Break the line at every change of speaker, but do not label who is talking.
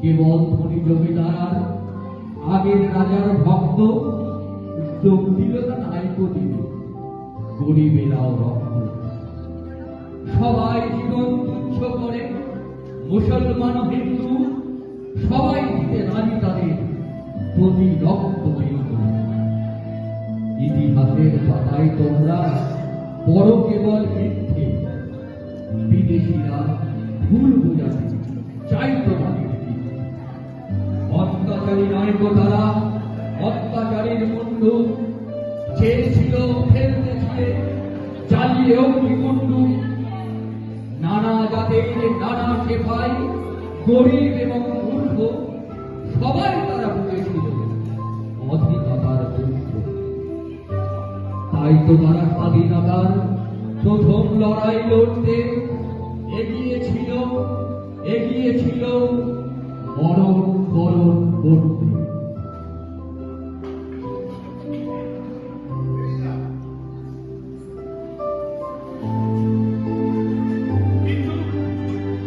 কেবল ধনী জমিদার আগের রাজার ভক্ত যোগ দিল না নাইকো দিল গরিবেরাও রক্ত। সবাই জীবন তুচ্ছ করে, মুসলমান হিন্দু সবাই দিতে রাজি তাদের প্রতি রক্ত বিন্দু। ইতিহাসের পাতায় তোমরা বড় কেবল মিথ্যে, বিদেশিরা ভুল বোঝাতে চাই তোমাদের। অত্যাচারী নায়ক তারা, অত্যাচারীর মুন্ডু চেয়েছিল ফেলতে ছিলে চালিয়ে অগ্নিকুণ্ডু। নানা জাতের নানা সেফাই, গরিব এবং মূর্খ সবাই তারা বুঝেছিল অধীনতার দুঃখ। তাই তো তারা স্বাধীনতার প্রথম লড়াই লড়তে এগিয়েছিল মরণ বরণ করতে।